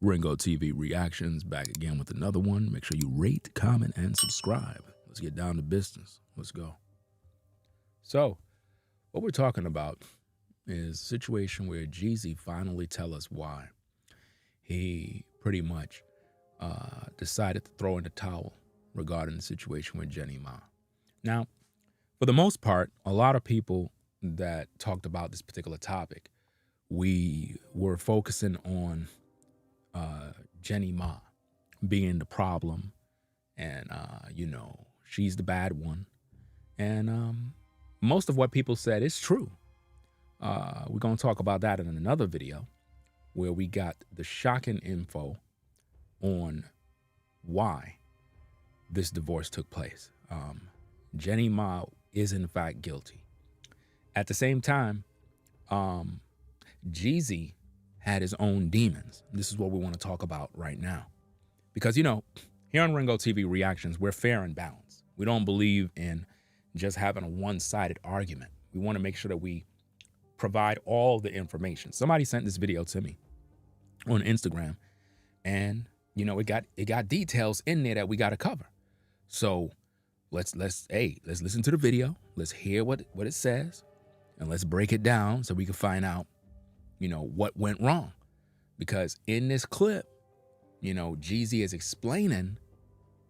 Ringo TV Reactions back again with another one. Make sure you rate, comment, and subscribe. Let's get down to business. Let's go. So, what we're talking about is a situation where Jeezy finally tell us why he pretty much decided to throw in the towel regarding the situation with Jeannie Mai. Now, for the most part, a lot of people that talked about this particular topic, we were focusing on Jeannie Mai being the problem, and she's the bad one, and most of what people said is true. We're going to talk about that in another video where we got the shocking info on why this divorce took place. Jeannie Mai is in fact guilty. At the same time, Jeezy had his own demons. This is what we want to talk about right now. Because, here on Ringo TV Reactions, we're fair and balanced. We don't believe in just having a one-sided argument. We want to make sure that we provide all the information. Somebody sent this video to me on Instagram, and it got details in there that we got to cover. So let's listen to the video. Let's hear what it says, and let's break it down so we can find out what went wrong. Because in this clip, Jeezy is explaining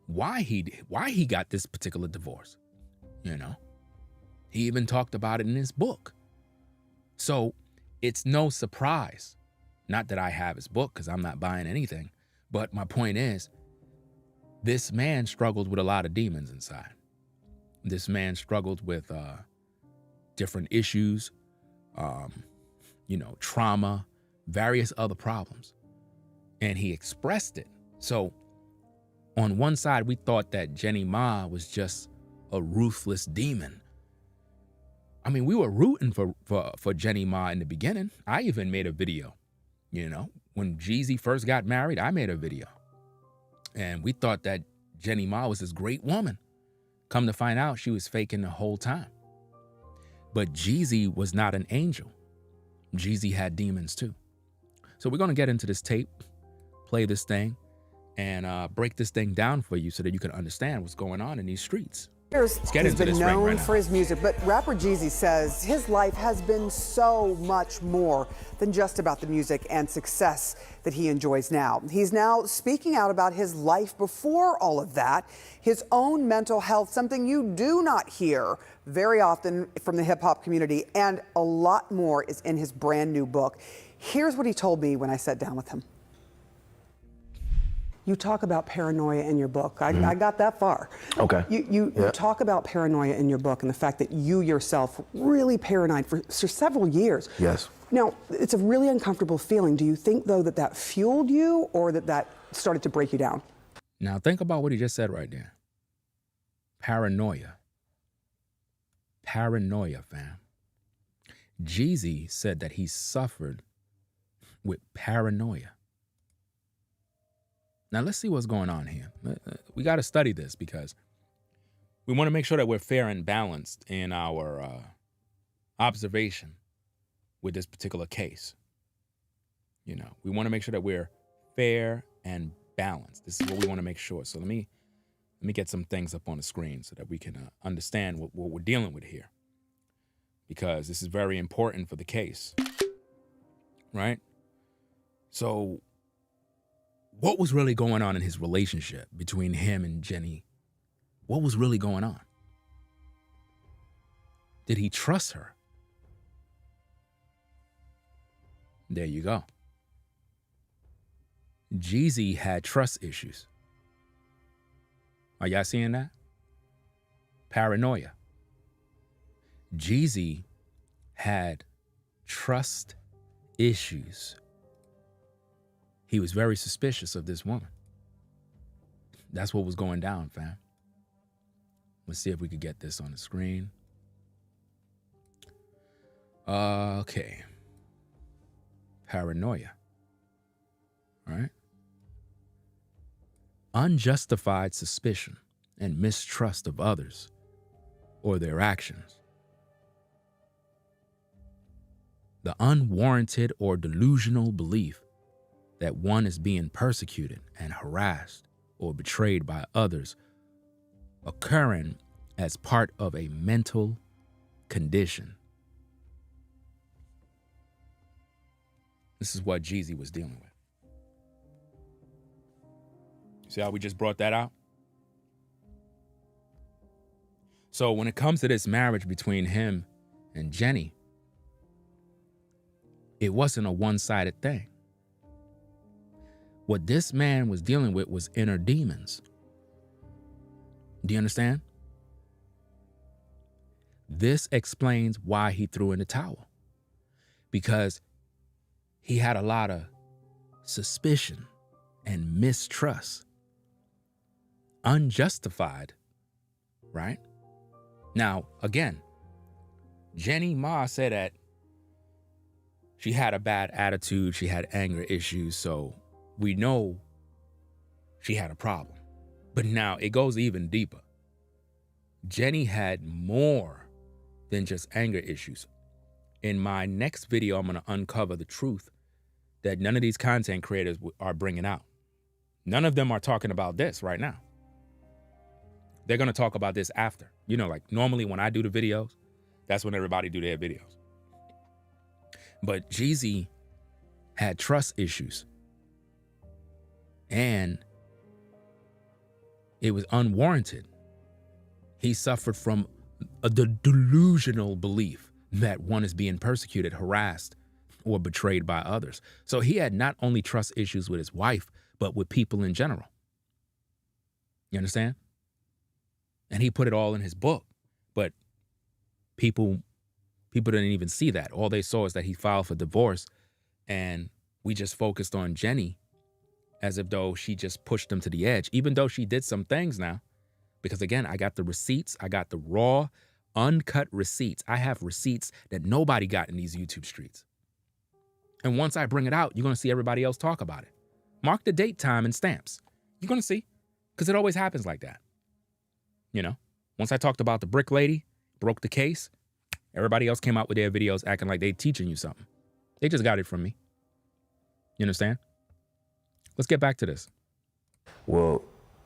why he got this particular divorce. He even talked about it in his book. So it's no surprise, not that I have his book because I'm not buying anything, but my point is, this man struggled with a lot of demons inside. This man struggled with different issues, trauma, various other problems, and he expressed it. So on one side, we thought that Jeannie Mai was just a ruthless demon. I mean, we were rooting for Jeannie Mai in the beginning. I even made a video, when Jeezy first got married, I made a video. And we thought that Jeannie Mai was this great woman. Come to find out, she was faking the whole time. But Jeezy was not an angel. Jeezy had demons too. So we're going to get into this tape, play this thing, and break this thing down for you so that you can understand what's going on in these streets. He's been known for his music, but rapper Jeezy says his life has been so much more than just about the music and success that he enjoys now. He's now speaking out about his life before all of that, his own mental health, something you do not hear very often from the hip hop community, and a lot more is in his brand new book. Here's what he told me when I sat down with him. You talk about paranoia in your book. I got that far. Okay. You talk about paranoia in your book and the fact that you yourself really paranoid for several years. Yes. Now, it's a really uncomfortable feeling. Do you think, though, that fueled you or that started to break you down? Now, think about what he just said right there. Paranoia. Paranoia, fam. Jeezy said that he suffered with paranoia. Now, let's see what's going on here. We got to study this because we want to make sure that we're fair and balanced in our observation with this particular case. We want to make sure that we're fair and balanced. This is what we want to make sure. So let me get some things up on the screen so that we can understand what we're dealing with here, because this is very important for the case, right? So what was really going on in his relationship between him and Jeannie? What was really going on? Did he trust her? There you go. Jeezy had trust issues. Are y'all seeing that? Paranoia. Jeezy had trust issues. He was very suspicious of this woman. That's what was going down, fam. Let's see if we could get this on the screen. Okay. Paranoia. All right. Unjustified suspicion and mistrust of others or their actions. The unwarranted or delusional belief that one is being persecuted and harassed or betrayed by others occurring as part of a mental condition. This is what Jeezy was dealing with. See how we just brought that out? So when it comes to this marriage between him and Jenny, it wasn't a one-sided thing. What this man was dealing with was inner demons. Do you understand? This explains why he threw in the towel. Because he had a lot of suspicion and mistrust. Unjustified, right? Now, again, Jeannie Mai said that she had a bad attitude, she had anger issues, so we know she had a problem. But now it goes even deeper. Jenny had more than just anger issues. In my next video, I'm going to uncover the truth that none of these content creators are bringing out. None of them are talking about this right now. They're going to talk about this after. You know, like normally when I do the videos, that's when everybody do their videos. But Jeezy had trust issues. And it was unwarranted. He suffered from the delusional belief that one is being persecuted, harassed, or betrayed by others. So he had not only trust issues with his wife, but with people in general. You understand? And he put it all in his book. But people didn't even see that. All they saw is that he filed for divorce. And we just focused on Jenny as if though she just pushed him to the edge, even though she did some things now. Because again, I got the receipts. I got the raw, uncut receipts. I have receipts that nobody got in these YouTube streets. And once I bring it out, you're going to see everybody else talk about it. Mark the date, time, and stamps. You're going to see. Because it always happens like that. You know, once I talked about the brick lady, broke the case, everybody else came out with their videos acting like they teaching you something. They just got it from me. You understand? Let's get back to this. Well,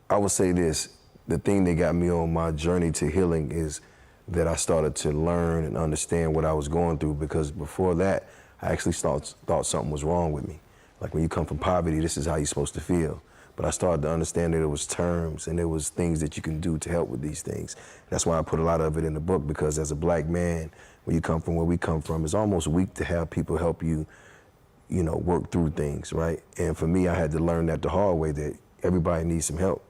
I would say this. The thing that got me on my journey to healing is that I started to learn and understand what I was going through, because before that, I actually thought something was wrong with me. Like when you come from poverty, this is how you're supposed to feel. But I started to understand that there was terms and there was things that you can do to help with these things. That's why I put a lot of it in the book, because as a black man, where you come from, where we come from, it's almost weak to have people help you, you know, work through things, right? And for me, I had to learn that the hard way, that everybody needs some help.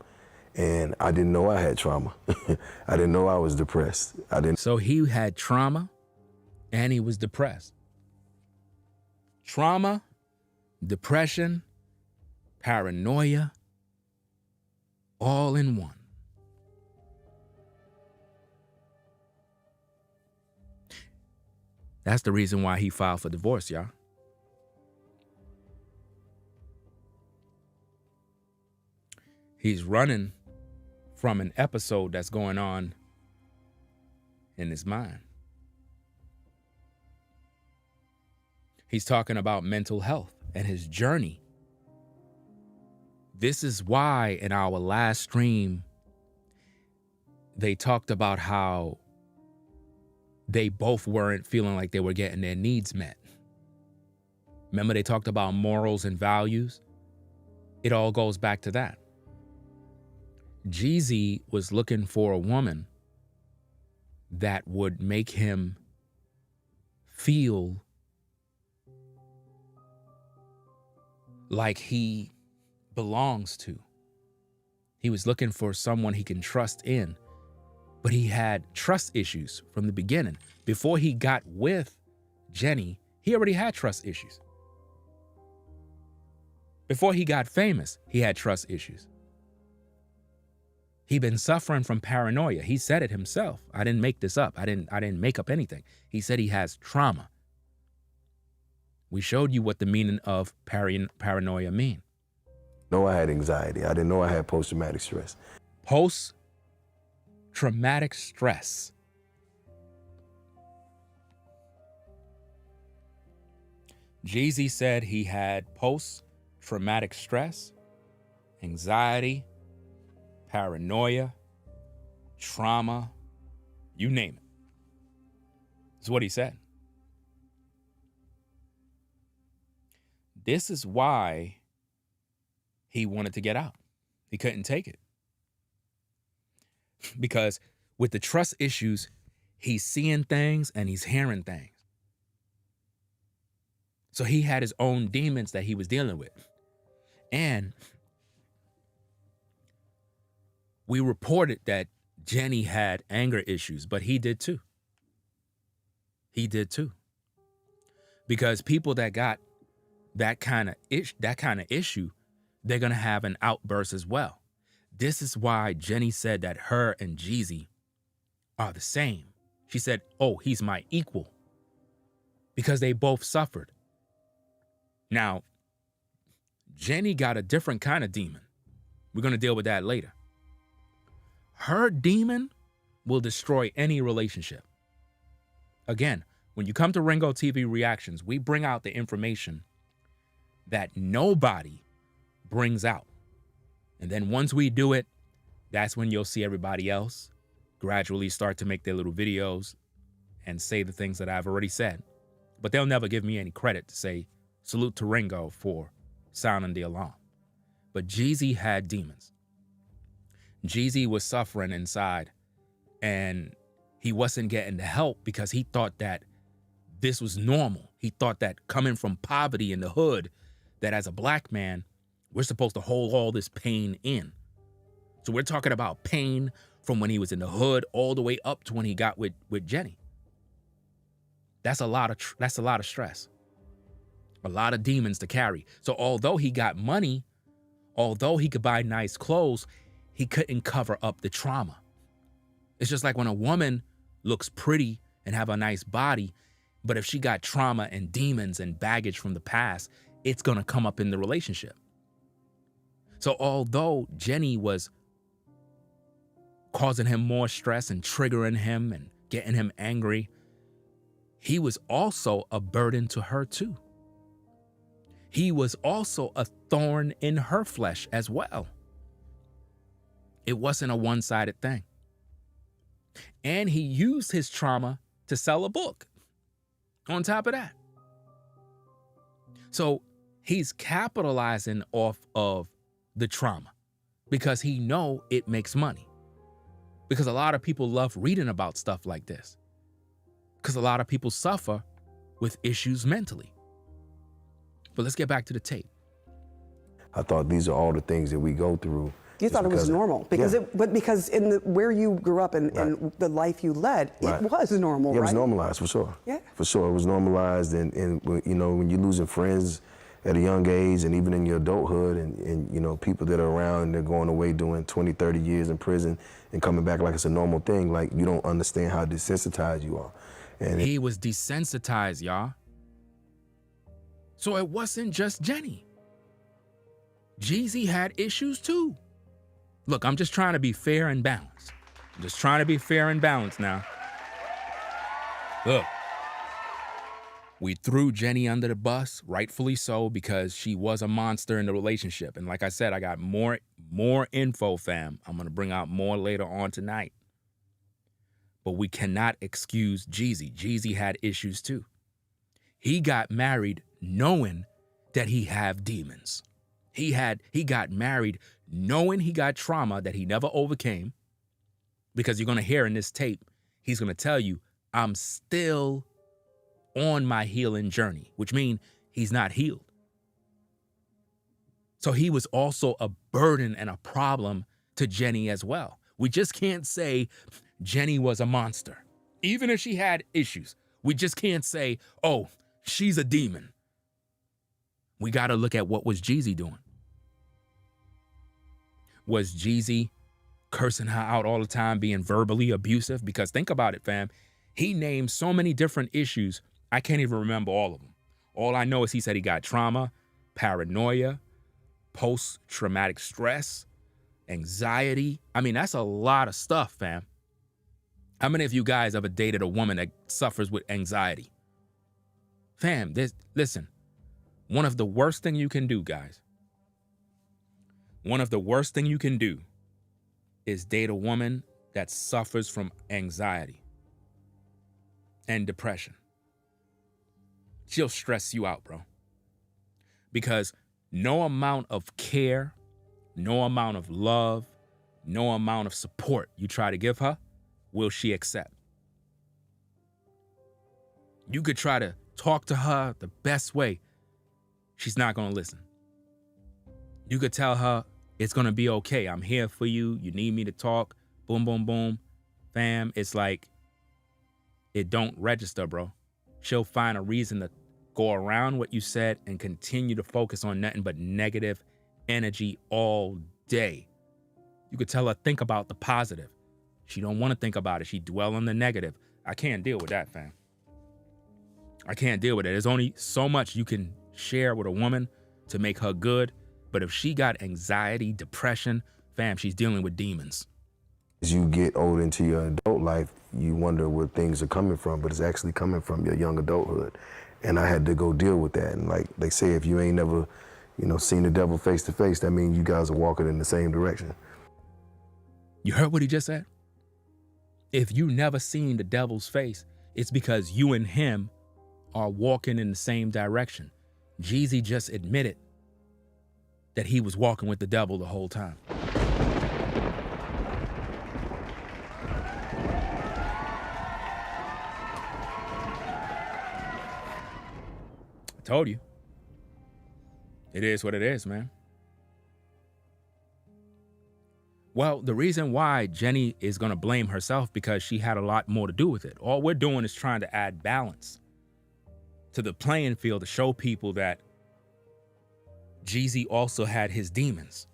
And I didn't know I had trauma. I didn't know I was depressed. So he had trauma and he was depressed. Trauma, depression, paranoia, all in one. That's the reason why he filed for divorce, y'all. He's running from an episode that's going on in his mind. He's talking about mental health and his journey. This is why in our last stream, they talked about how they both weren't feeling like they were getting their needs met. Remember they talked about morals and values? It all goes back to that. Jeezy was looking for a woman that would make him feel like he belongs to. He was looking for someone he can trust in, but he had trust issues from the beginning. Before he got with Jenny, he already had trust issues. Before he got famous, he had trust issues. He'd been suffering from paranoia. He said it himself. I didn't make this up. I didn't make up anything. He said he has trauma. We showed you what the meaning of paranoia mean. No, I had anxiety. I didn't know I had post-traumatic stress. Post-traumatic stress. Jeezy said he had post-traumatic traumatic stress, anxiety, paranoia, trauma, you name it. That's what he said. This is why he wanted to get out. He couldn't take it. Because with the trust issues, he's seeing things and he's hearing things. So he had his own demons that he was dealing with. And we reported that Jenny had anger issues, but he did too. He did too. Because people that got that kind of issue, they're going to have an outburst as well. This is why Jenny said that her and Jeezy are the same. She said, oh, he's my equal. Because they both suffered. Now, Jenny got a different kind of demon. We're going to deal with that later. Her demon will destroy any relationship. Again, when you come to Ringo TV Reactions, we bring out the information that nobody brings out. And then once we do it, that's when you'll see everybody else gradually start to make their little videos and say the things that I've already said. But they'll never give me any credit to say, salute to Ringo for sounding the alarm. But Jeezy had demons. Jeezy was suffering inside, and he wasn't getting the help because he thought that this was normal. He thought that coming from poverty in the hood, that as a black man, we're supposed to hold all this pain in. So we're talking about pain from when he was in the hood all the way up to when he got with Jenny. That's a lot of stress. A lot of demons to carry. So although he got money, although he could buy nice clothes, he couldn't cover up the trauma. It's just like when a woman looks pretty and have a nice body, but if she got trauma and demons and baggage from the past, it's gonna come up in the relationship. So although Jenny was causing him more stress and triggering him and getting him angry, he was also a burden to her too. He was also a thorn in her flesh as well. It wasn't a one-sided thing. And he used his trauma to sell a book on top of that. So he's capitalizing off of the trauma because he know it makes money. Because a lot of people love reading about stuff like this. Because a lot of people suffer with issues mentally. But let's get back to the tape. I thought these are all the things that we go through. You thought it was normal because because in where you grew up and the life you led, it was normal, Yeah, right? it was normalized for sure. Yeah, for sure, it was normalized, and you know, when you're losing friends at a young age, and even in your adulthood, and you know, people that are around, they're going away doing 20, 30 years in prison and coming back like it's a normal thing. Like, you don't understand how desensitized you are. And he was desensitized, y'all. So it wasn't just Jenny. Jeezy had issues too. Look, I'm just trying to be fair and balanced. I'm just trying to be fair and balanced now. Look, we threw Jenny under the bus, rightfully so, because she was a monster in the relationship. And like I said, I got more info, fam. I'm gonna bring out more later on tonight. But we cannot excuse Jeezy. Jeezy had issues too. He got married knowing that he had demons. He got married knowing he got trauma that he never overcame, because you're going to hear in this tape, he's going to tell you, I'm still on my healing journey, which means he's not healed. So he was also a burden and a problem to Jenny as well. We just can't say Jenny was a monster. Even if she had issues, we just can't say, oh, she's a demon. We got to look at what was Jeezy doing. Was Jeezy cursing her out all the time, being verbally abusive? Because think about it, fam. He named so many different issues, I can't even remember all of them. All I know is he said he got trauma, paranoia, post-traumatic stress, anxiety. I mean, that's a lot of stuff, fam. How many of you guys ever dated a woman that suffers with anxiety? Fam, listen, one of the worst things you can do, guys, One of the worst things you can do is date a woman that suffers from anxiety and depression. She'll stress you out, bro. Because no amount of care, no amount of love, no amount of support you try to give her will she accept. You could try to talk to her the best way. She's not going to listen. You could tell her it's going to be okay. I'm here for you. You need me to talk. Boom, boom, boom. Fam, it's like it don't register, bro. She'll find a reason to go around what you said and continue to focus on nothing but negative energy all day. You could tell her, think about the positive. She don't want to think about it. She dwell on the negative. I can't deal with that, fam. I can't deal with it. There's only so much you can share with a woman to make her good. But if she got anxiety, depression, fam, she's dealing with demons. As you get older into your adult life, you wonder where things are coming from, but it's actually coming from your young adulthood. And I had to go deal with that. And like they say, if you ain't never, seen the devil face to face, that means you guys are walking in the same direction. You heard what he just said? If you never seen the devil's face, it's because you and him are walking in the same direction. Jeezy just admitted that he was walking with the devil the whole time. I told you. It is what it is, man. Well, the reason why Jenny is going to blame herself because she had a lot more to do with it. All we're doing is trying to add balance to the playing field to show people that Jeezy also had his demons.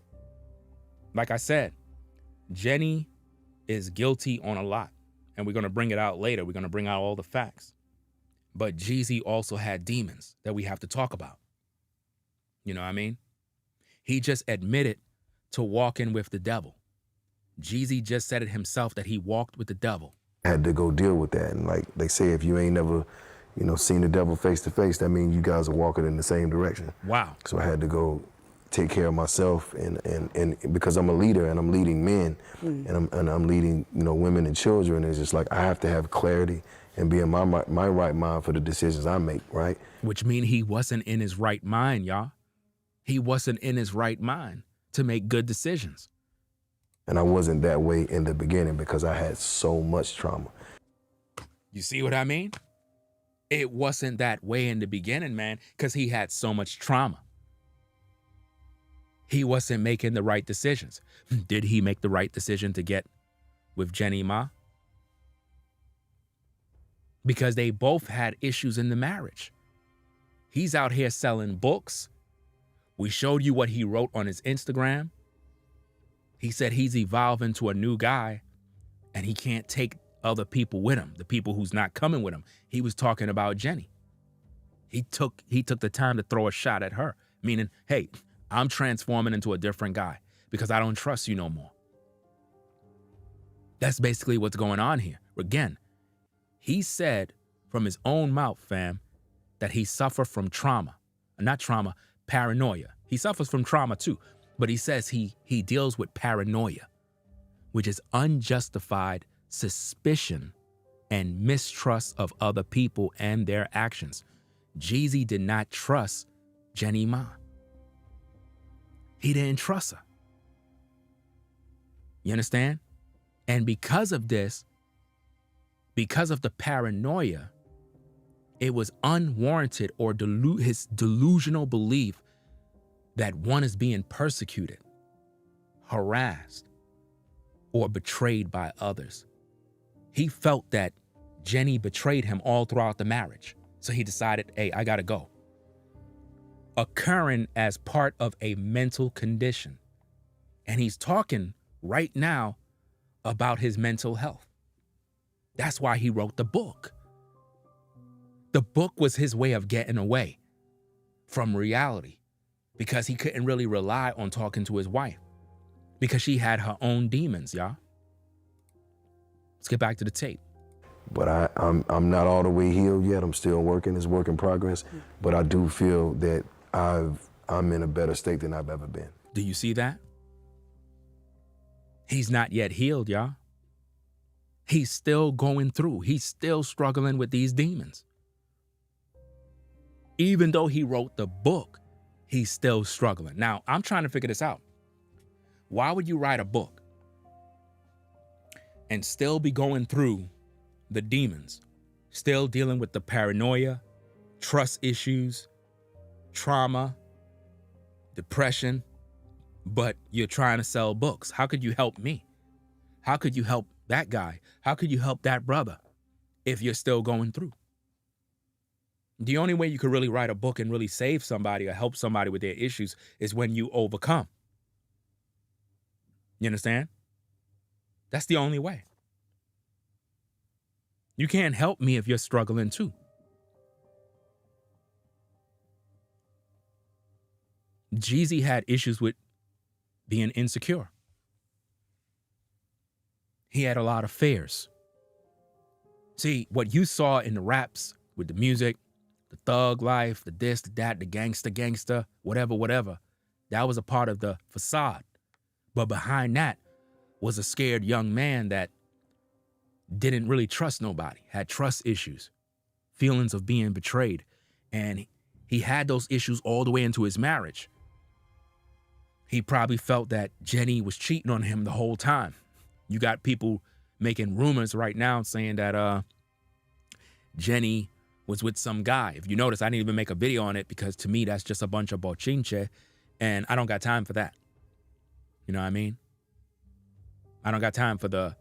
Like I said, Jenny is guilty on a lot, and we're going to bring it out later. We're going to bring out all the facts. But Jeezy also had demons that we have to talk about. You know what I mean? He just admitted to walking with the devil. Jeezy just said it himself that he walked with the devil. I had to go deal with that. And like they say, if you ain't never, seen the devil face to face, that means you guys are walking in the same direction. Wow. So I had to go take care of myself and because I'm a leader and I'm leading men and I'm leading, women and children. It's just like I have to have clarity and be in my right mind for the decisions I make, right? Which means he wasn't in his right mind, y'all. He wasn't in his right mind to make good decisions. And I wasn't that way in the beginning because I had so much trauma. You see what I mean? It wasn't that way in the beginning, man, because he had so much trauma. He wasn't making the right decisions. Did he make the right decision to get with Jeannie Mai? Because they both had issues in the marriage. He's out here selling books. We showed you what he wrote on his Instagram. He said he's evolving to a new guy and he can't take other people with him, the people who's not coming with him. He was talking about Jenny. He took the time to throw a shot at her, meaning, hey, I'm transforming into a different guy because I don't trust you no more. That's basically what's going on here. Again, he said from his own mouth, fam, that he suffered from trauma. Not trauma, paranoia. He suffers from trauma too, but he says he deals with paranoia, which is unjustified suspicion and mistrust of other people and their actions. Jeezy did not trust Jeannie Mai. He didn't trust her. You understand? And because of this, because of the paranoia, it was unwarranted or his delusional belief that one is being persecuted, harassed, or betrayed by others. He felt that Jenny betrayed him all throughout the marriage. So he decided, hey, I gotta go. Occurring as part of a mental condition. And he's talking right now about his mental health. That's why he wrote the book. The book was his way of getting away from reality because he couldn't really rely on talking to his wife because she had her own demons, y'all. Let's get back to the tape. But I'm not all the way healed yet. I'm still working. It's work in progress. But I do feel that I'm in a better state than I've ever been. Do you see that? He's not yet healed, y'all. He's still going through. He's still struggling with these demons. Even though he wrote the book, he's still struggling. Now, I'm trying to figure this out. Why would you write a book and still be going through the demons, still dealing with the paranoia, trust issues, trauma, depression, but you're trying to sell books? How could you help me? How could you help that guy? How could you help that brother if you're still going through? The only way you could really write a book and really save somebody or help somebody with their issues is when you overcome. You understand? That's the only way. You can't help me if you're struggling too. Jeezy had issues with being insecure. He had a lot of fears. See, what you saw in the raps with the music, the thug life, the this, the that, the gangster, whatever, that was a part of the facade. But behind that was a scared young man that didn't really trust nobody, had trust issues, feelings of being betrayed. And he had those issues all the way into his marriage. He probably felt that Jenny was cheating on him the whole time. You got people making rumors right now saying that Jenny was with some guy. If you notice, I didn't even make a video on it because to me, that's just a bunch of bochinche, and I don't got time for that. You know what I mean? I don't got time for the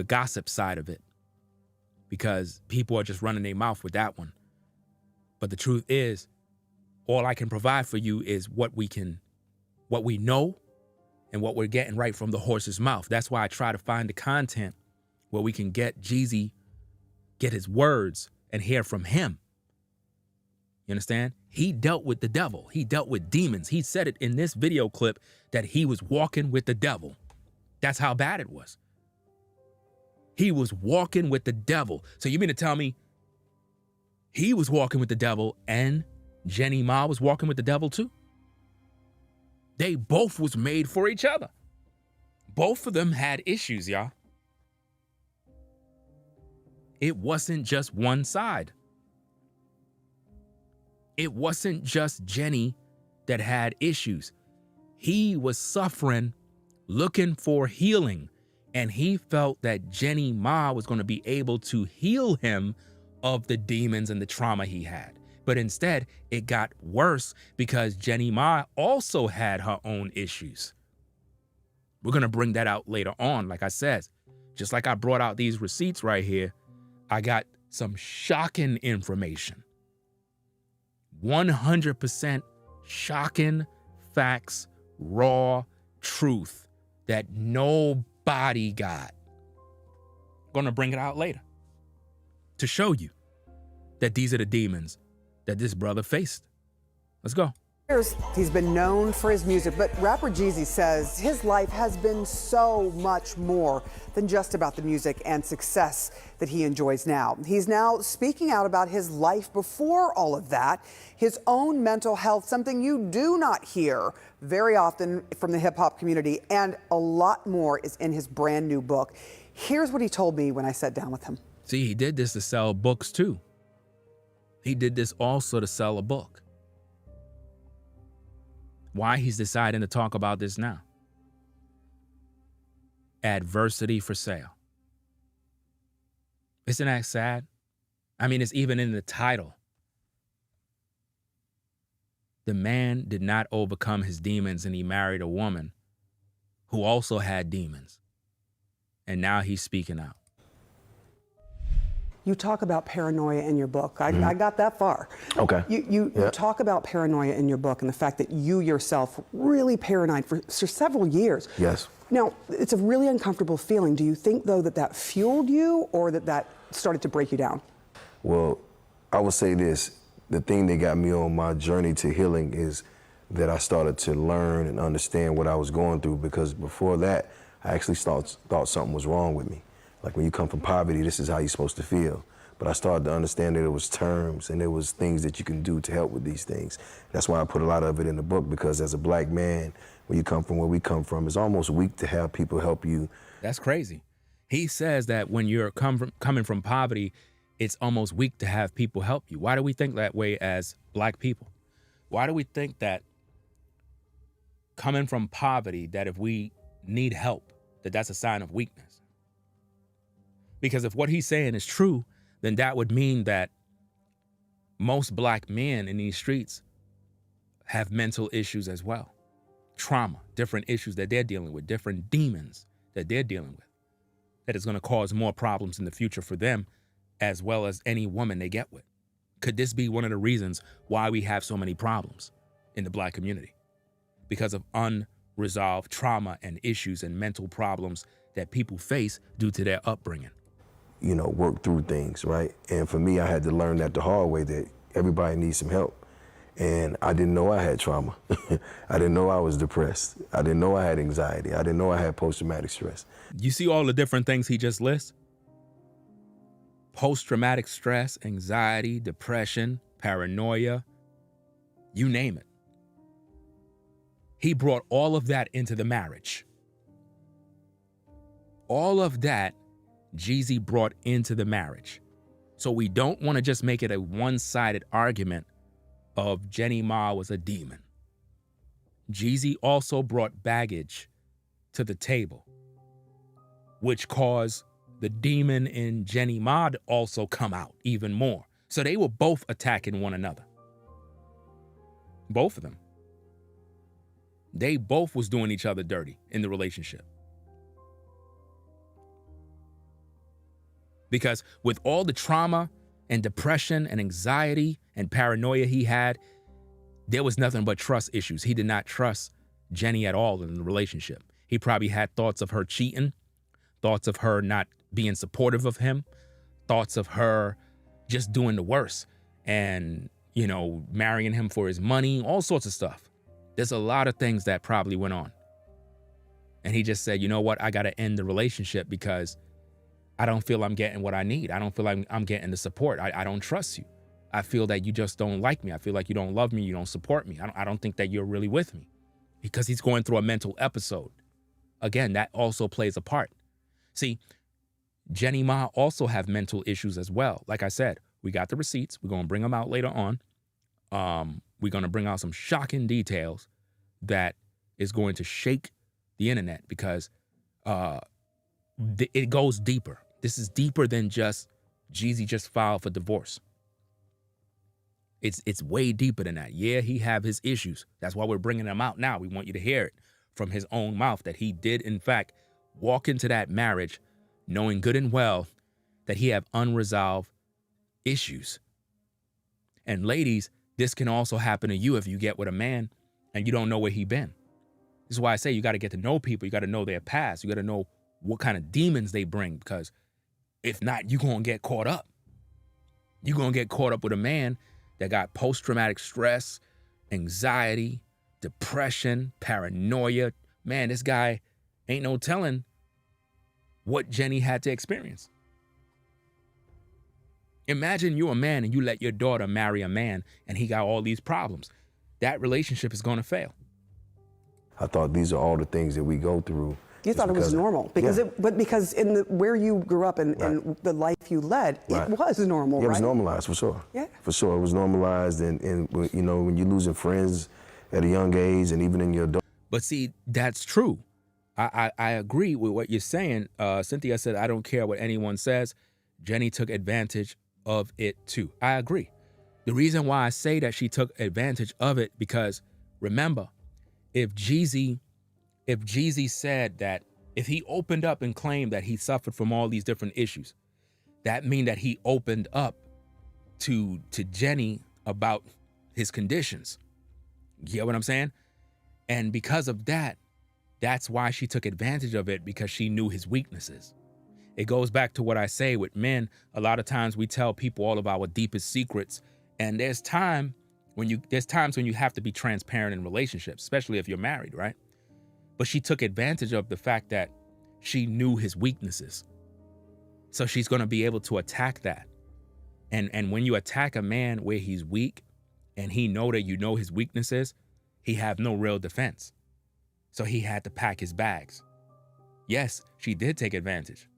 gossip side of it because people are just running their mouth with that one. But the truth is, all I can provide for you is what we know and what we're getting right from the horse's mouth. That's why I try to find the content where we can get Jeezy, get his words and hear from him. You understand? He dealt with the devil. He dealt with demons. He said it in this video clip that he was walking with the devil. That's how bad it was. He was walking with the devil. So you mean to tell me he was walking with the devil and Jeannie Mai was walking with the devil too? They both was made for each other. Both of them had issues, y'all. It wasn't just one side. It wasn't just Jenny that had issues. He was suffering, looking for healing, and he felt that Jeannie Mai was going to be able to heal him of the demons and the trauma he had. But instead, it got worse because Jeannie Mai also had her own issues. We're going to bring that out later on. Like I said, just like I brought out these receipts right here, I got some shocking information. 100% shocking facts, raw truth that nobody got. Gonna bring it out later to show you that these are the demons that this brother faced. Let's go. He's been known for his music, but rapper Jeezy says his life has been so much more than just about the music and success that he enjoys now. He's now speaking out about his life before all of that, his own mental health, something you do not hear very often from the hip hop community, and a lot more is in his brand new book. Here's what he told me when I sat down with him. See, he did this to sell books too. He did this also to sell a book. Why he's deciding to talk about this now? Adversity for sale. Isn't that sad? I mean, it's even in the title. The man did not overcome his demons and he married a woman who also had demons. And now he's speaking out. You talk about paranoia in your book. I got that far. Okay. You talk about paranoia in your book and the fact that you yourself really paranoid for several years. Yes. Now, it's a really uncomfortable feeling. Do you think, though, that fueled you or that started to break you down? Well, I would say this. The thing that got me on my journey to healing is that I started to learn and understand what I was going through, because before that, I actually thought something was wrong with me. Like when you come from poverty, this is how you're supposed to feel. but I started to understand that it was terms and there was things that you can do to help with these things. That's why I put a lot of it in the book, because as a black man, when you come from where we come from, it's almost weak to have people help you. That's crazy. He says that when you're coming from poverty, it's almost weak to have people help you. Why do we think that way as black people? Why do we think that coming from poverty, that if we need help, that that's a sign of weakness? Because if what he's saying is true, then that would mean that most black men in these streets have mental issues as well. Trauma, different issues that they're dealing with, different demons that they're dealing with, that is going to cause more problems in the future for them, as well as any woman they get with. Could this be one of the reasons why we have so many problems in the black community? Because of unresolved trauma and issues and mental problems that people face due to their upbringing. You know, work through things, right? And for me, I had to learn that the hard way, that everybody needs some help. And I didn't know I had trauma. I didn't know I was depressed. I didn't know I had anxiety. I didn't know I had post-traumatic stress. You see all the different things he just lists? Post-traumatic stress, anxiety, depression, paranoia, you name it. He brought all of that into the marriage. All of that Jeezy brought into the marriage. So we don't want to just make it a one-sided argument of Jeannie Mai was a demon. Jeezy also brought baggage to the table, which caused the demon in Jeannie Mai to also come out even more. So they were both attacking one another. Both of them. They both was doing each other dirty in the relationship. Because with all the trauma and depression and anxiety and paranoia he had, there was nothing but trust issues. He did not trust Jeannie at all in the relationship. He probably had thoughts of her cheating, thoughts of her not being supportive of him, thoughts of her just doing the worst and, you know, marrying him for his money, all sorts of stuff. There's a lot of things that probably went on. And he just said, you know what, I got to end the relationship because I don't feel I'm getting what I need. I don't feel like I'm getting the support. I don't trust you. I feel that you just don't like me. I feel like you don't love me. You don't support me. I don't think that you're really with me. Because he's going through a mental episode. Again, that also plays a part. See, Jeannie Mai also have mental issues as well. Like I said, we got the receipts. We're going to bring them out later on. We're going to bring out some shocking details that is going to shake the internet because it goes deeper. This is deeper than just Jeezy just filed for divorce. It's way deeper than that. Yeah, he have his issues. That's why we're bringing them out now. We want you to hear it from his own mouth that he did, in fact, walk into that marriage knowing good and well that he have unresolved issues. And ladies, this can also happen to you if you get with a man and you don't know where he been. This is why I say you got to get to know people. You got to know their past. You got to know what kind of demons they bring, because if not, you're going to get caught up. You're going to get caught up with a man that got post-traumatic stress, anxiety, depression, paranoia. Man, this guy ain't no telling what Jeannie had to experience. Imagine you're a man and you let your daughter marry a man and he got all these problems. That relationship is going to fail. I thought these are all the things that we go through. You thought it was normal because because in where you grew up and, Right. and the life you led, Right. it was normal, Yeah, right? it was normalized for sure. Yeah. For sure, it was normalized, and you know, when you're losing friends at a young age, and even in your adult. But see, that's true. I agree with what you're saying. Cynthia said, I don't care what anyone says. Jeannie took advantage of it too. I agree. The reason why I say that she took advantage of it, because remember, if Jeezy said that, if he opened up and claimed that he suffered from all these different issues, that mean that he opened up to Jeannie about his conditions. You get what I'm saying? And because of that, that's why she took advantage of it, because she knew his weaknesses. It goes back to what I say with men. A lot of times we tell people all of our deepest secrets, and there's times when you have to be transparent in relationships, especially if you're married, right? But she took advantage of the fact that she knew his weaknesses. So she's going to be able to attack that And when you attack a man where he's weak and he know that you know his weaknesses, he have no real defense. So he had to pack his bags. Yes, she did take advantage.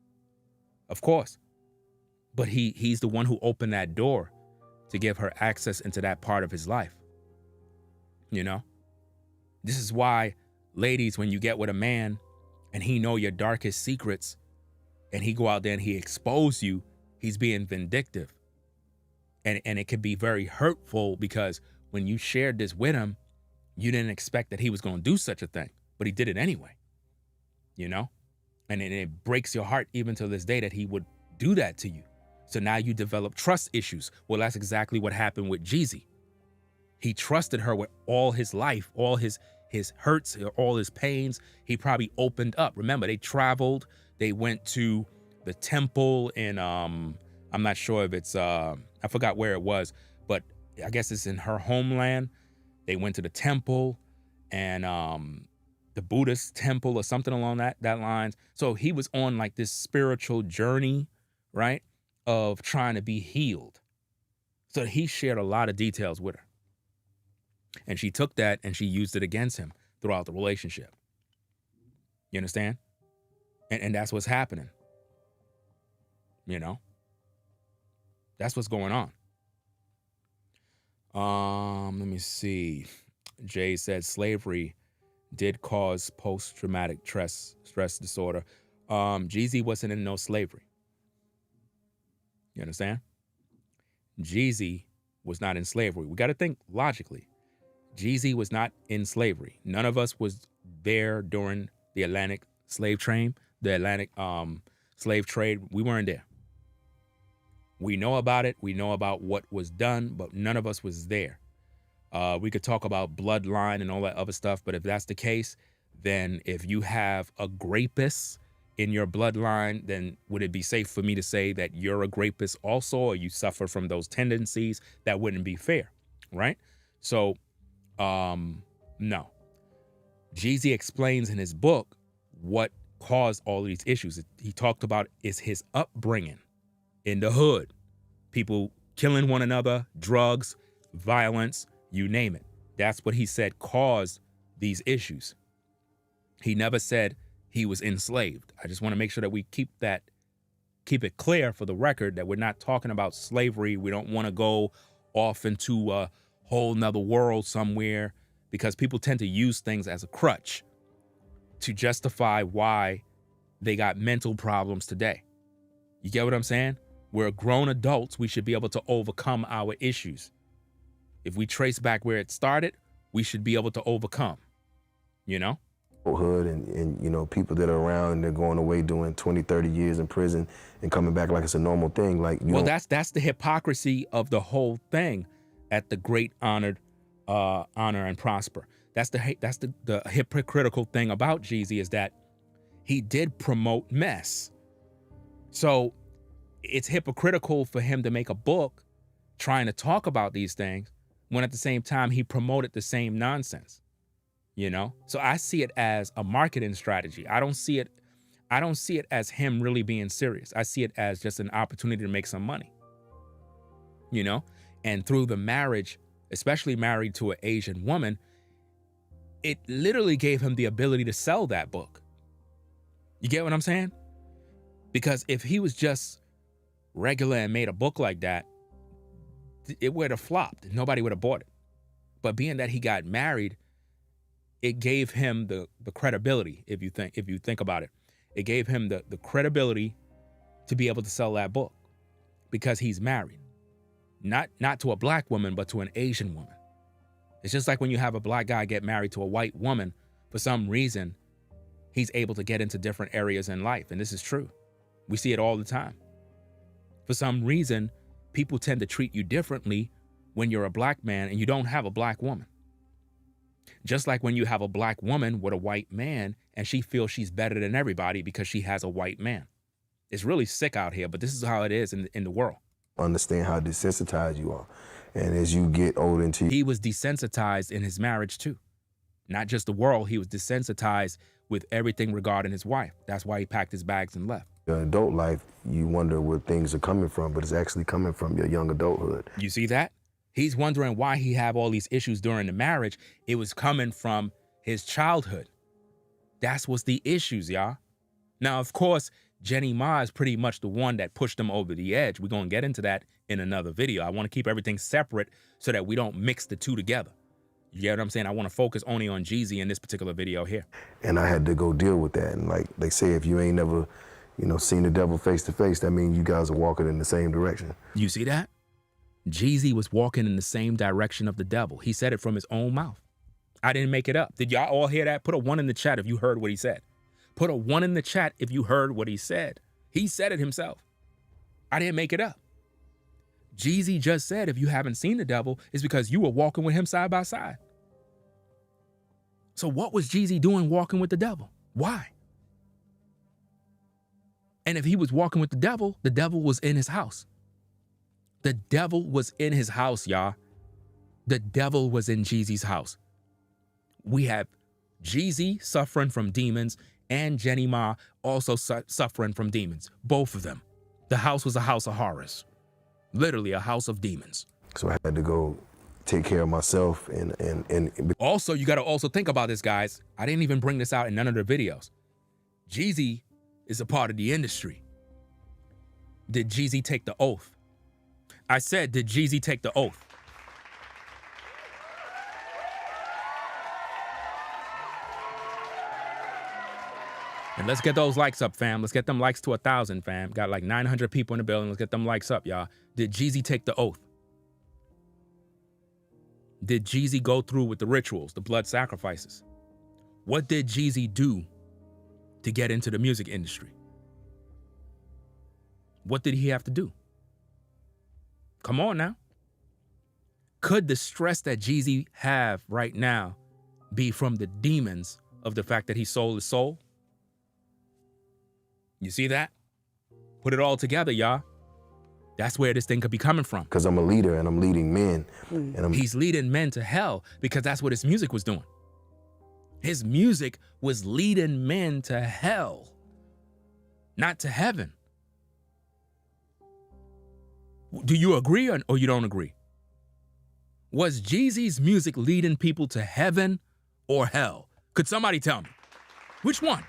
Of course. But he's the one who opened that door to give her access into that part of his life. You know? This is why, ladies, when you get with a man and he know your darkest secrets and he go out there and he expose you, he's being vindictive. And it could be very hurtful because when you shared this with him, you didn't expect that he was going to do such a thing, but he did it anyway, you know? And it breaks your heart even to this day that he would do that to you. So now you develop trust issues. Well, that's exactly what happened with Jeezy. He trusted her with all his life, all his hurts, all his pains. He probably opened up. Remember, they traveled. They went to the temple in, I'm not sure if it's, I forgot where it was, but I guess it's in her homeland. They went to the temple and the Buddhist temple or something along that lines. So he was on like this spiritual journey, right, of trying to be healed. So he shared a lot of details with her. And she took that and she used it against him throughout the relationship. You understand? And that's what's happening. You know? That's what's going on. Let me see. Jay said slavery did cause post-traumatic stress disorder. Jeezy wasn't in no slavery. You understand? Jeezy was not in slavery. We got to think logically. Jeezy was not in slavery. None of us was there during the Atlantic slave trade. The Atlantic slave trade. We weren't there. We know about it. We know about what was done, but none of us was there. We could talk about bloodline and all that other stuff, but if that's the case, then if you have a grapist in your bloodline, then would it be safe for me to say that you're a grapist also, or you suffer from those tendencies? That wouldn't be fair, right? So, no. Jeezy explains in his book what caused all these issues. He talked about is his upbringing in the hood, people killing one another, drugs, violence, you name it. That's what he said caused these issues. He never said he was enslaved. I just want to make sure that we keep it clear for the record that we're not talking about slavery. We don't want to go off into a whole nother world somewhere, because people tend to use things as a crutch to justify why they got mental problems today. You get what I'm saying? We're grown adults. We should be able to overcome our issues. If we trace back where it started, we should be able to overcome, you know? Hood and you know, people that are around and they're going away doing 20, 30 years in prison and coming back like it's a normal thing. Like, well, that's the hypocrisy of the whole thing at the great honor and prosper. That's the hypocritical thing about Jeezy, is that he did promote mess. So it's hypocritical for him to make a book trying to talk about these things when at the same time he promoted the same nonsense, you know? So I see it as a marketing strategy. I don't see it as him really being serious. I see it as just an opportunity to make some money, you know? And through the marriage, especially married to an Asian woman, it literally gave him the ability to sell that book. You get what I'm saying? Because if he was just regular and made a book like that, it would have flopped. Nobody would have bought it. But being that he got married, it gave him the credibility, if you think about it. It gave him the credibility to be able to sell that book because he's married. Not to a black woman, but to an Asian woman. It's just like when you have a black guy get married to a white woman, for some reason, he's able to get into different areas in life. And this is true. We see it all the time. For some reason, people tend to treat you differently when you're a black man and you don't have a black woman. Just like when you have a black woman with a white man and she feels she's better than everybody because she has a white man. It's really sick out here, but this is how it is in the world. Understand how desensitized you are. And as you get older into... He was desensitized in his marriage too. Not just the world, he was desensitized with everything regarding his wife. That's why he packed his bags and left. Your adult life, you wonder where things are coming from, but it's actually coming from your young adulthood. You see that? He's wondering why he have all these issues during the marriage. It was coming from his childhood. That's what's the issues, y'all. Now, of course, Jeannie Mai is pretty much the one that pushed him over the edge. We're going to get into that in another video. I want to keep everything separate so that we don't mix the two together. You get what I'm saying? I want to focus only on Jeezy in this particular video here. And I had to go deal with that. And like they say, if you ain't never, seen the devil face to face, that means you guys are walking in the same direction. You see that? Jeezy was walking in the same direction of the devil. He said it from his own mouth. I didn't make it up. Did y'all all hear that? Put a 1 in the chat if you heard what he said. Put a 1 in the chat if you heard what he said. He said it himself. I didn't make it up. Jeezy just said if you haven't seen the devil, it's because you were walking with him side by side. So what was Jeezy doing walking with the devil? Why? And if he was walking with the devil was in his house. The devil was in his house, y'all. The devil was in Jeezy's house. We have Jeezy suffering from demons and Jeannie Mai also suffering from demons. Both of them. The house was a house of horrors. Literally a house of demons. So I had to go take care of myself and also, you got to also think about this, guys. I didn't even bring this out in none of the videos. Jeezy is a part of the industry. Did Jeezy take the oath? I said, did Jeezy take the oath? And let's get those likes up, fam. Let's get them likes to 1,000, fam. Got like 900 people in the building. Let's get them likes up, y'all. Did Jeezy take the oath? Did Jeezy go through with the rituals, the blood sacrifices? What did Jeezy do to get into the music industry? What did he have to do? Come on now. Could the stress that Jeezy have right now be from the demons of the fact that he sold his soul? You see that? Put it all together, y'all. That's where this thing could be coming from. Because I'm a leader and I'm leading men. He's leading men to hell because that's what his music was doing. His music was leading men to hell, not to heaven. Do you agree or you don't agree? Was Jeezy's music leading people to heaven or hell? Could somebody tell me? Which one?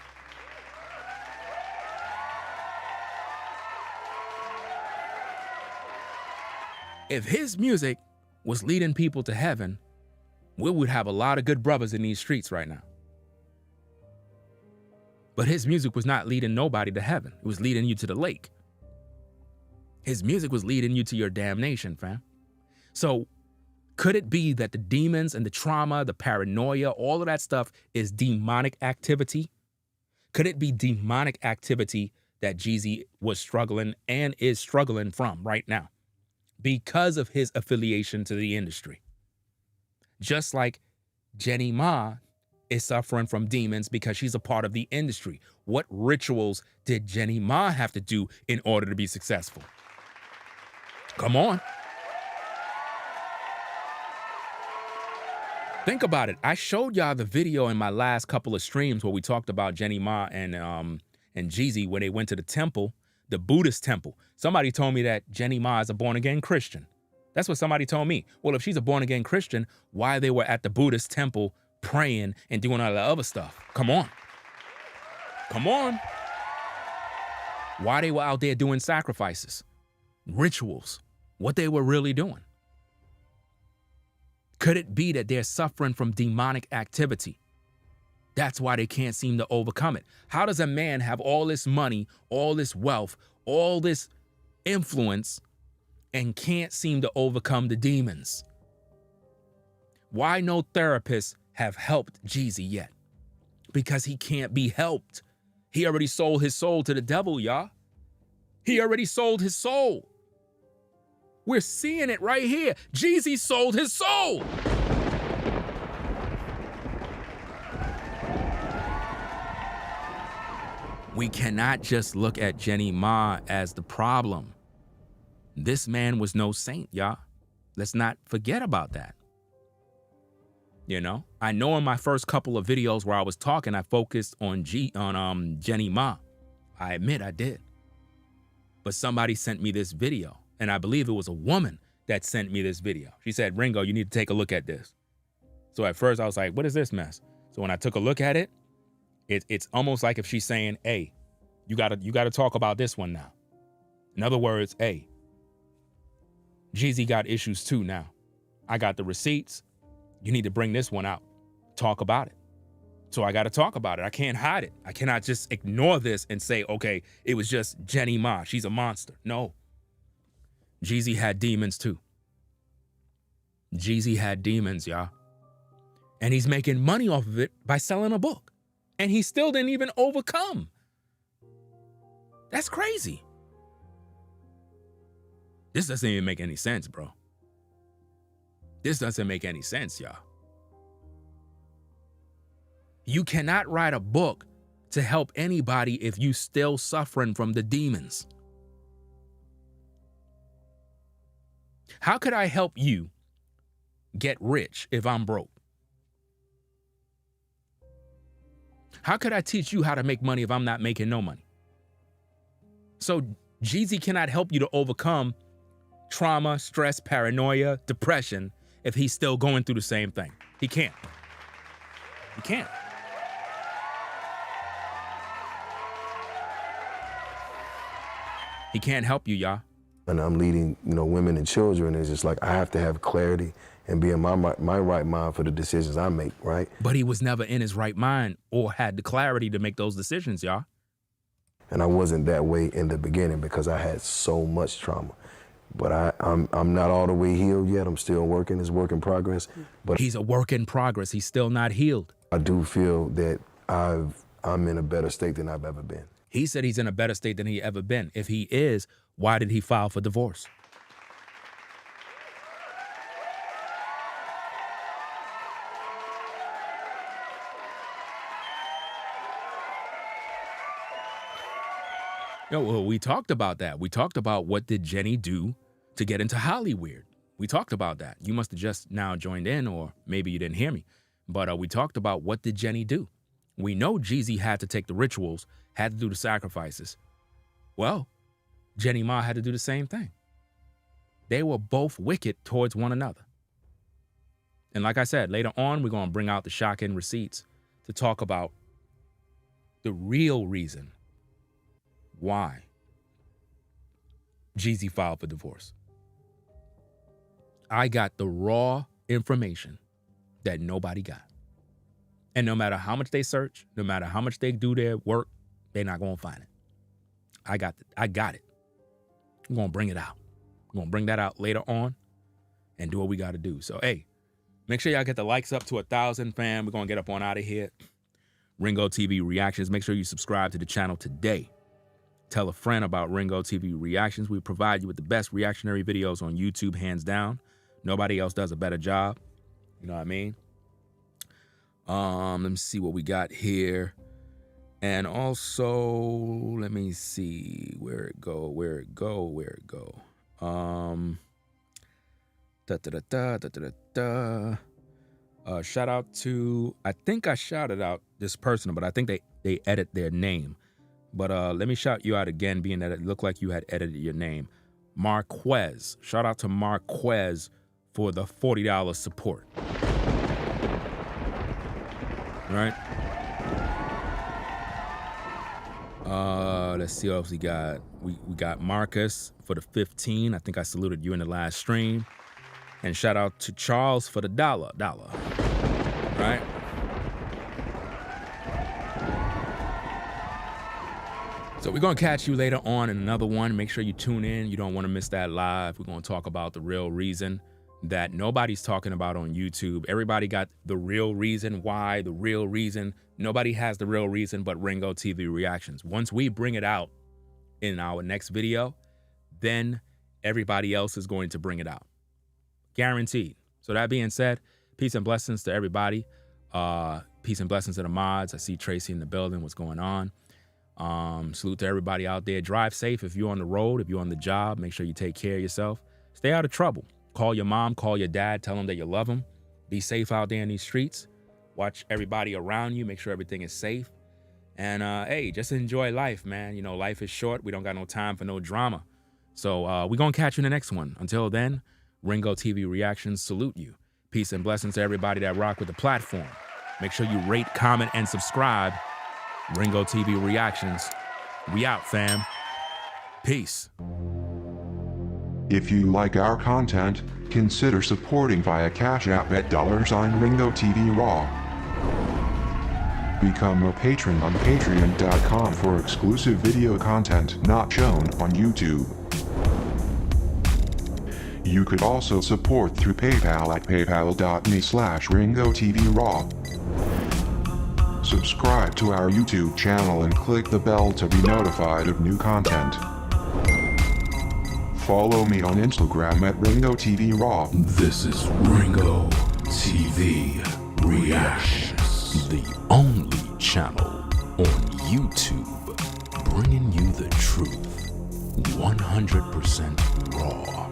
If his music was leading people to heaven, we would have a lot of good brothers in these streets right now. But his music was not leading nobody to heaven. It was leading you to the lake. His music was leading you to your damnation, fam. So could it be that the demons and the trauma, the paranoia, all of that stuff is demonic activity? Could it be demonic activity that Jeezy was struggling and is struggling from right now because of his affiliation to the industry? Just like Jeannie Mai is suffering from demons because she's a part of the industry. What rituals did Jeannie Mai have to do in order to be successful? Come on. Think about it. I showed y'all the video in my last couple of streams where we talked about Jeannie Mai and Jeezy when they went to the temple, the Buddhist temple. Somebody told me that Jeannie Mai is a born-again Christian. That's what somebody told me. Well, if she's a born-again Christian, why they were at the Buddhist temple praying and doing all the other stuff? Come on. Come on. Why they were out there doing sacrifices, rituals, what they were really doing. Could it be that they're suffering from demonic activity? That's why they can't seem to overcome it. How does a man have all this money, all this wealth, all this influence, and can't seem to overcome the demons? Why no therapists have helped Jeezy yet? Because he can't be helped. He already sold his soul to the devil, y'all. He already sold his soul. We're seeing it right here. Jeezy sold his soul. We cannot just look at Jeannie Mai as the problem. This man was no saint, y'all. Let's not forget about that. You know, I know in my first couple of videos where I was talking, I focused on Jeannie Mai. I admit I did. but somebody sent me this video. And I believe it was a woman that sent me this video. She said, Ringo, you need to take a look at this. So at first I was like, what is this mess? So when I took a look at it, it's almost like if she's saying, hey, you gotta talk about this one now. In other words, hey, Jeezy got issues too now. I got the receipts. You need to bring this one out. Talk about it. So I got to talk about it. I can't hide it. I cannot just ignore this and say, okay, it was just Jeannie Mai. She's a monster. No. Jeezy had demons too. Jeezy had demons, y'all. And he's making money off of it by selling a book. And he still didn't even overcome. That's crazy. This doesn't even make any sense, bro. This doesn't make any sense, y'all. You cannot write a book to help anybody if you still suffering from the demons. How could I help you get rich if I'm broke? How could I teach you how to make money if I'm not making no money? So Jeezy cannot help you to overcome trauma, stress, paranoia, depression if he's still going through the same thing. He can't. He can't. He can't help you, y'all. And I'm leading, women and children. It's just like I have to have clarity and be in my right mind for the decisions I make, right? But he was never in his right mind or had the clarity to make those decisions, y'all. And I wasn't that way in the beginning because I had so much trauma. But I'm not all the way healed yet. I'm still working. It's work in progress. But he's a work in progress. He's still not healed. I do feel that I'm in a better state than I've ever been. He said he's in a better state than he ever been. If he is, why did he file for divorce? Well, we talked about that. We talked about what did Jenny do to get into Hollywood. We talked about that. You must have just now joined in, or maybe you didn't hear me. But we talked about what did Jenny do. We know Jeezy had to take the rituals, had to do the sacrifices. Well, Jeannie Mai had to do the same thing. They were both wicked towards one another. And like I said, later on, we're going to bring out the shocking receipts to talk about the real reason why Jeezy filed for divorce. I got the raw information that nobody got. And no matter how much they search, no matter how much they do their work, they're not going to find it. I got it. I'm going to bring it out. We're going to bring that out later on and do what we got to do. So, hey, make sure y'all get the likes up to 1,000, fam. We're going to get up on out of here. Ringo TV Reactions. Make sure you subscribe to the channel today. Tell a friend about Ringo TV Reactions. We provide you with the best reactionary videos on YouTube, hands down. Nobody else does a better job. You know what I mean? Let me see what we got here. And also, let me see where it go. Shout out to, I think I shouted out this person, but I think they edit their name. But let me shout you out again, being that it looked like you had edited your name. Marquez. Shout out to Marquez for the $40 support. All right. Let's see what else we got. We got Marcus for the 15. I think I saluted you in the last stream. And shout out to Charles for the $1. Right? So we're going to catch you later on in another one. Make sure you tune in. You don't want to miss that live. We're going to talk about the real reason that nobody's talking about on YouTube. Everybody got the real reason why, the real reason. Nobody has the real reason but Ringo TV Reactions. Once we bring it out in our next video, then everybody else is going to bring it out. Guaranteed. So that being said, peace and blessings to everybody. Peace and blessings to the mods. I see Tracy in the building. What's going on? Salute to everybody out there. Drive safe if you're on the road, if you're on the job. Make sure you take care of yourself. Stay out of trouble. Call your mom, call your dad, tell them that you love them. Be safe out there in these streets. Watch everybody around you. Make sure everything is safe. And hey, just enjoy life, man. You know, life is short. We don't got no time for no drama. So we're going to catch you in the next one. Until then, Ringo TV Reactions salute you. Peace and blessings to everybody that rock with the platform. Make sure you rate, comment, and subscribe. Ringo TV Reactions. We out, fam. Peace. If you like our content, consider supporting via Cash App at $Ringo TV Raw. Become a patron on patreon.com for exclusive video content not shown on YouTube. You could also support through PayPal at paypal.me/Ringo TV Raw. Subscribe to our YouTube channel and click the bell to be notified of new content. Follow me on Instagram at Ringo TV Raw. This is Ringo TV Reactions, the only channel on YouTube bringing you the truth 100% raw.